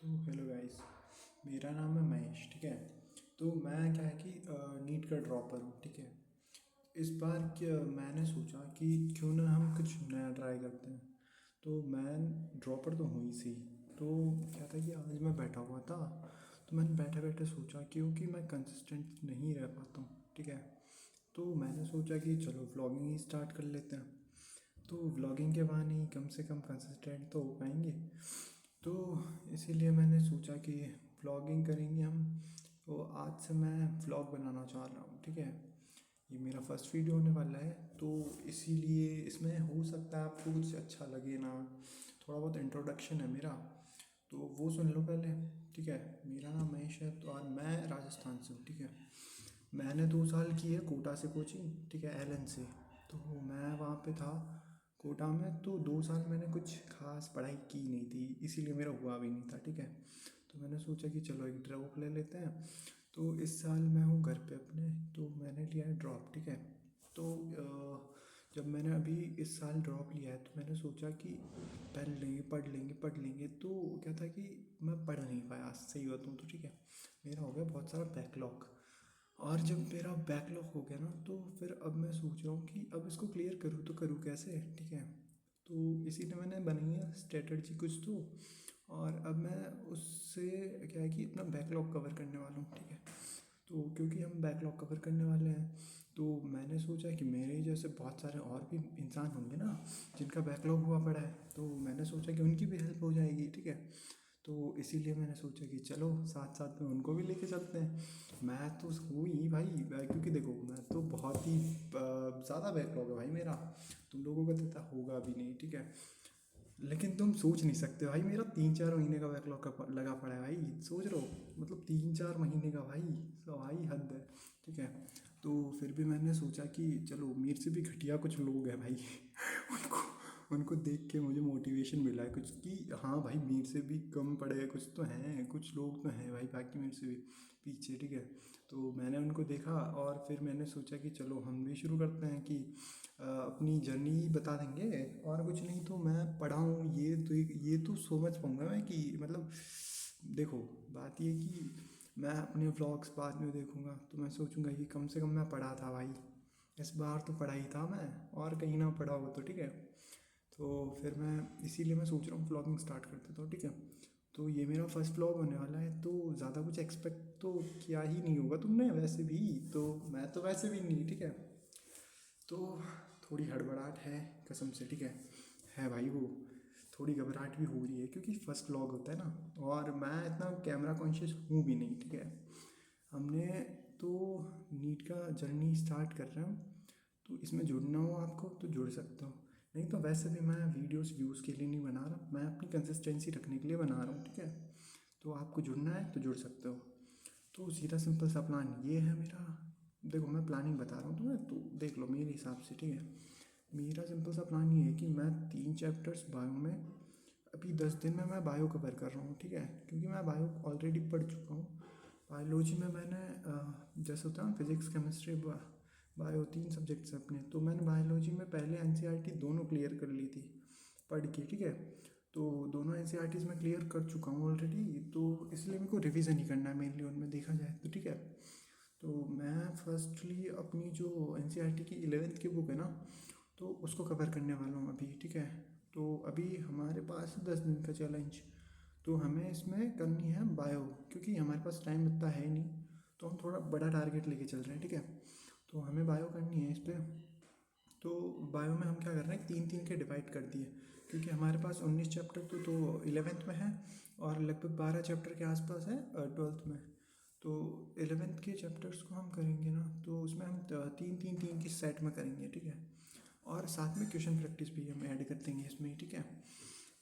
तो hello guys, मेरा नाम है महेश। ठीक है। तो मैं क्या है कि नीट का ड्रॉपर हूँ। ठीक है। इस बार क्या मैंने सोचा कि क्यों ना हम कुछ नया ट्राई करते हैं। तो मैं ड्रॉपर तो हूँ ही सी। तो क्या था कि आज मैं बैठा हुआ था, तो मैंने बैठे बैठे सोचा क्योंकि मैं कंसिस्टेंट नहीं रह पाता हूँ। ठीक है। तो मैंने सोचा कि चलो व्लॉगिंग ही स्टार्ट कर लेते हैं। तो व्लॉगिंग के बहाने ही कम से कम कंसिस्टेंट तो हो पाएंगे। तो इसीलिए मैंने सोचा कि व्लॉगिंग करेंगे हम। तो आज से मैं व्लॉग बनाना चाह रहा हूँ। ठीक है। ये मेरा फर्स्ट वीडियो होने वाला है, तो इसीलिए इसमें हो सकता है आपको कुछ अच्छा लगे ना। थोड़ा बहुत इंट्रोडक्शन है मेरा, तो वो सुन लो पहले। ठीक है। मेरा नाम महेश है, तो आज मैं राजस्थान से हूँ। ठीक है। मैंने 2 साल की है कोटा से कोचिंग। ठीक है, एलन से। तो मैं वहाँ पे था कोटा में। तो 2 साल मैंने कुछ खास पढ़ाई की नहीं थी, इसीलिए मेरा हुआ भी नहीं था। ठीक है। तो मैंने सोचा कि चलो एक ड्रॉप ले लेते हैं। तो इस साल मैं हूँ घर पे अपने, तो मैंने लिया है ड्रॉप। ठीक है। तो जब मैंने अभी इस साल ड्रॉप लिया है, तो मैंने सोचा कि पढ़ लेंगे। तो क्या था कि मैं पढ़ नहीं पाया, सही बताऊँ तो। ठीक है। मेरा हो गया बहुत सारा बैकलॉग। और जब मेरा बैकलॉग हो गया ना, तो फिर अब मैं सोच रहा हूँ कि अब इसको क्लियर करूँ तो करूँ कैसे। ठीक है। तो इसीलिए मैंने बनाई है स्ट्रेटजी कुछ तो। और अब मैं उससे क्या है कि अपना बैकलॉग कवर करने वाला हूँ। ठीक है। तो क्योंकि हम बैकलॉग कवर करने वाले हैं, तो मैंने सोचा कि मेरे जैसे बहुत सारे और भी इंसान होंगे ना जिनका बैकलॉग हुआ पड़ा है, तो मैंने सोचा कि उनकी भी हेल्प हो जाएगी। ठीक है। तो इसीलिए मैंने सोचा कि चलो साथ साथ में उनको भी लेके चलते हैं। मैं तो हूँ ही भाई, क्योंकि देखो मैं तो बहुत ही ज़्यादा बैकलॉग है भाई मेरा। तुम लोगों का तो इतना होगा भी नहीं। ठीक है। लेकिन तुम सोच नहीं सकते भाई, मेरा 3-4 महीने का बैकलॉग का लगा पड़ा है भाई। सोच रहे हो, मतलब 3-4 महीने का भाई। तो भाई हद है। ठीक है। तो फिर भी मैंने सोचा कि चलो मेरे से भी घटिया कुछ लोग हैं भाई उनको उनको देख के मुझे मोटिवेशन मिला है कुछ कि हाँ भाई मेरे से भी कम पड़े हैं कुछ तो हैं, कुछ लोग तो हैं भाई बाकी मेरे से भी पीछे। ठीक है। तो मैंने उनको देखा और फिर मैंने सोचा कि चलो हम भी शुरू करते हैं कि अपनी जर्नी बता देंगे। और कुछ नहीं तो मैं पढ़ा हूँ, ये तो समझ पाऊँगा मैं कि मतलब देखो, बात ये कि मैं अपने व्लॉग्स बाद में देखूँगा तो मैं सोचूंगा कि कम से कम मैं पढ़ा था भाई। इस बार तो पढ़ा ही था मैं, और कहीं ना पढ़ा हो तो। ठीक है। तो फिर मैं इसीलिए मैं सोच रहा हूँ व्लॉगिंग स्टार्ट कर देता हूँ। ठीक है। तो ये मेरा फर्स्ट व्लॉग होने वाला है, तो ज़्यादा कुछ एक्सपेक्ट तो किया ही नहीं होगा तुमने वैसे भी। तो मैं तो वैसे भी नहीं। ठीक है। तो थोड़ी हड़बड़ाहट है कसम से। ठीक है भाई वो थोड़ी घबराहट भी हो रही है क्योंकि फर्स्ट व्लॉग होता है ना, और मैं इतना कैमरा कॉन्शियस हूँ भी नहीं। ठीक है। हमने तो नीट का जर्नी स्टार्ट कर रहे हैं, तो इसमें जुड़ना हो आपको तो जुड़ सकते हो। नहीं तो वैसे भी मैं वीडियोस व्यूज़ के लिए नहीं बना रहा, मैं अपनी कंसिस्टेंसी रखने के लिए बना रहा हूँ। ठीक है। तो आपको जुड़ना है तो जुड़ सकते हो। तो सीधा सिंपल सा प्लान ये है मेरा। देखो मैं प्लानिंग बता रहा हूँ तुम्हें, तो देख लो मेरे हिसाब से। ठीक है। मेरा सिंपल सा प्लान ये है कि मैं 3 चैप्टर्स बायो में, अभी 10 दिन में मैं बायो कवर कर रहा हूँ। ठीक है। क्योंकि मैं बायो ऑलरेडी पढ़ चुका हूँ। बायोलॉजी में मैंने जैसे होता है फिजिक्स केमिस्ट्री बायो 3 सब्जेक्ट्स हैं अपने, तो मैंने बायोलॉजी में पहले एनसीईआरटी दोनों क्लियर कर ली थी पढ़ के। ठीक है। तो दोनों एनसीईआरटीज़ मैं क्लियर कर चुका हूँ ऑलरेडी, तो इसलिए मेरे को रिवीजन ही करना है मेनली उनमें देखा जाए तो। ठीक है। तो मैं फर्स्टली अपनी जो एनसीईआरटी की 11th की बुक है ना, तो उसको कवर करने वाला हूँ अभी। ठीक है। तो अभी हमारे पास 10 दिन का चैलेंज, तो हमें इसमें करनी है बायो, क्योंकि हमारे पास टाइम इतना है नहीं, तो हम थोड़ा बड़ा टारगेट लेके चल रहे हैं। ठीक है। तो हमें बायो करनी है इस पर। तो बायो में हम क्या कर रहे हैं, 3-3 के डिवाइड कर दिए, क्योंकि हमारे पास 19 चैप्टर तो 11th में है, और लगभग 12 चैप्टर के आसपास है 12th में। तो 11th के चैप्टर्स को हम करेंगे ना, तो उसमें हम 3-3-3 की सेट में करेंगे। ठीक है। और साथ में क्वेश्चन प्रैक्टिस भी हम ऐड कर देंगे इसमें। ठीक है।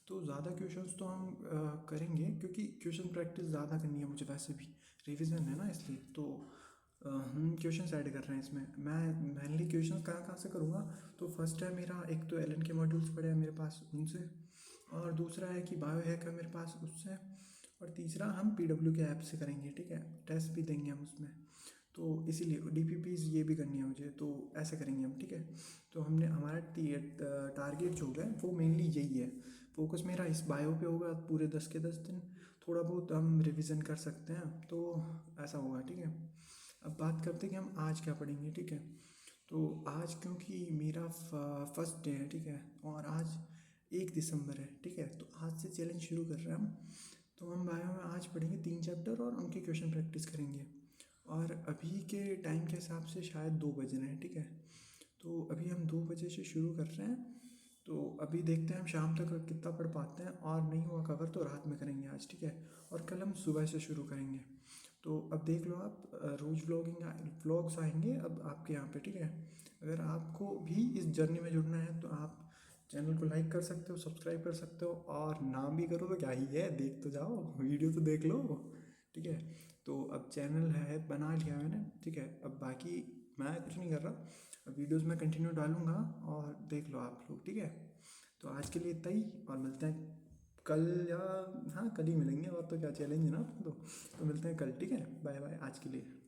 तो ज़्यादा क्वेश्चंस तो हम करेंगे, क्योंकि क्वेश्चन प्रैक्टिस ज़्यादा करनी है मुझे वैसे भी, रिवीजन है ना इसलिए। तो हम क्वेश्चंस ऐड कर रहे हैं इसमें। मैं मेनली क्वेश्चंस कहाँ कहाँ से करूँगा, तो फर्स्ट है मेरा, एक तो एलन के मॉड्यूल्स पड़े हैं मेरे पास उनसे, और दूसरा है कि बायो हैक है मेरे पास उससे, और तीसरा हम पीडब्ल्यू के ऐप से करेंगे। ठीक है। टेस्ट भी देंगे हम उसमें, तो इसीलिए डीपीपीज ये भी करनी है मुझे, तो ऐसे करेंगे हम। ठीक है। तो हमने हमारा टारगेट जो है वो मेनली यही है। फोकस मेरा इस बायो पे होगा पूरे 10 के 10 दिन। थोड़ा बहुत हम रिवीजन कर सकते हैं, तो ऐसा होगा, ठीक है। अब बात करते हैं कि हम आज क्या पढ़ेंगे, ठीक है। तो आज क्योंकि मेरा फर्स्ट डे है, ठीक है, और आज 1 दिसंबर है, ठीक है, तो आज से चैलेंज शुरू कर रहे हैं हम। तो हम बायो में आज पढ़ेंगे 3 चैप्टर और उनके क्वेश्चन प्रैक्टिस करेंगे। और अभी के टाइम के हिसाब से शायद 2 बज रहे हैं, ठीक है। तो अभी हम 2 बजे से शुरू कर रहे हैं। तो अभी देखते हैं हम शाम तक कितना पढ़ पाते हैं, और नहीं हुआ कवर तो रात में करेंगे आज, ठीक है। और कल हम सुबह से शुरू करेंगे। तो अब देख लो आप, रोज़ व्लॉग्स आएंगे अब आपके यहाँ पे, ठीक है। अगर आपको भी इस जर्नी में जुड़ना है तो आप चैनल को लाइक कर सकते हो, सब्सक्राइब कर सकते हो, और नाम भी करो तो क्या ही है, देख तो जाओ, वीडियो तो देख लो, ठीक है। तो अब चैनल है बना लिया मैंने, ठीक है। अब बाकी मैं कुछ नहीं कर रहा, अब वीडियोस मैं कंटिन्यू डालूंगा, और देख लो आप लोग, ठीक है। तो आज के लिए इतना ही, और मिलते हैं कल, या हाँ कल ही मिलेंगे, और तो क्या चैलेंज है ना अपना, तो मिलते हैं कल, ठीक है। बाय बाय आज के लिए।